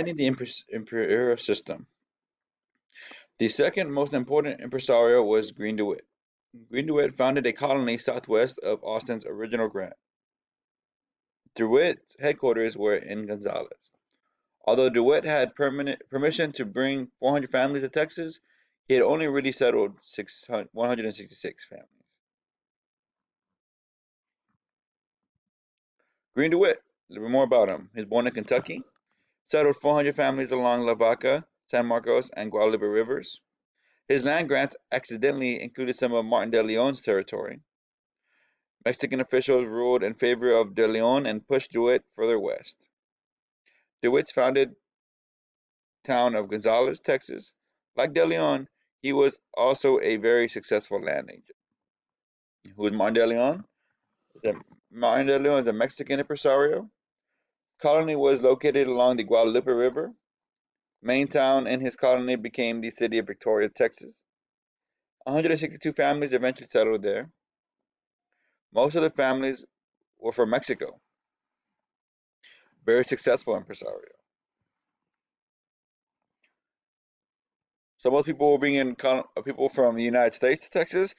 Defining the imperial system. The second most important impresario was Green DeWitt. Green DeWitt founded a colony southwest of Austin's original grant. DeWitt's headquarters were in Gonzales. Although DeWitt had permission to bring 400 families to Texas, he had only really settled 166 families. Green DeWitt, a little bit more about him. He was born in Kentucky, settled 400 families along La Vaca, San Marcos, and Guadalupe rivers. His land grants accidentally included some of Martin de Leon's territory. Mexican officials ruled in favor of de Leon and pushed DeWitt further west. DeWitt's founded town of Gonzales, Texas. Like de Leon, he was also a very successful land agent. Who is Martin de Leon? Martin de Leon is a Mexican impresario. Colony was located along the Guadalupe River. Main town in his colony became the city of Victoria, Texas. 162 families eventually settled there. Most of the families were from Mexico. Very successful impresario. So most people were bringing people from the United States to Texas.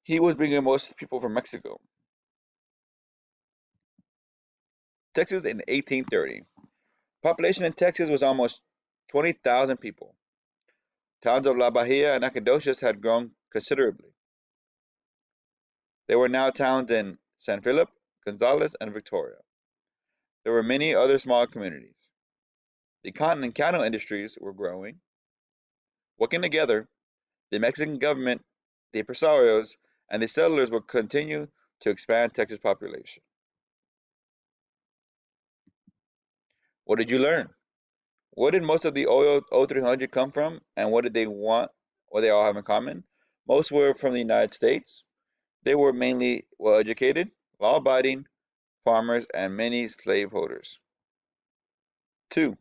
He was bringing most people from Mexico. Texas in 1830. Population in Texas was almost 20,000 people. Towns of La Bahia and Nacogdoches had grown considerably. There were now towns in San Philip, Gonzales, and Victoria. There were many other small communities. The cotton and cattle industries were growing. Working together, the Mexican government, the impresarios, and the settlers would continue to expand Texas' population. What did you learn? What did most of the oil O300 come from, and what did they want, what they all have in common? Most were from the United States. They were mainly well educated, law abiding farmers, and many slaveholders. 2.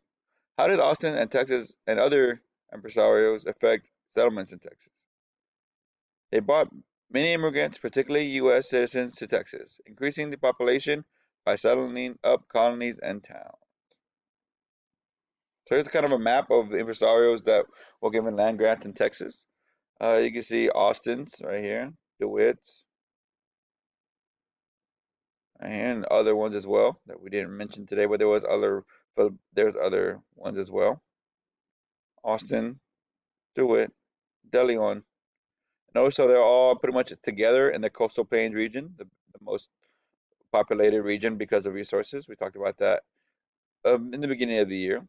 How did Austin and Texas and other impresarios affect settlements in Texas? They brought many immigrants, particularly U.S. citizens, to Texas, increasing the population by settling up colonies and towns. So here's kind of a map of the impresarios that were given land grants in Texas. You can see Austin's right here, DeWitt's, right here, and other ones as well that we didn't mention today, but there's other ones as well. Austin, DeWitt, De Leon. Notice how they're all pretty much together in the coastal plains region, the most populated region because of resources. We talked about that in the beginning of the year.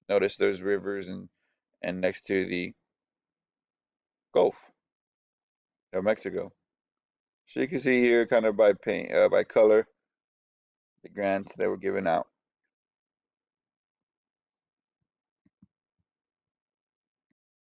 Notice there's rivers and next to the Gulf of Mexico. So you can see here, kind of by paint, by color, the grants that were given out.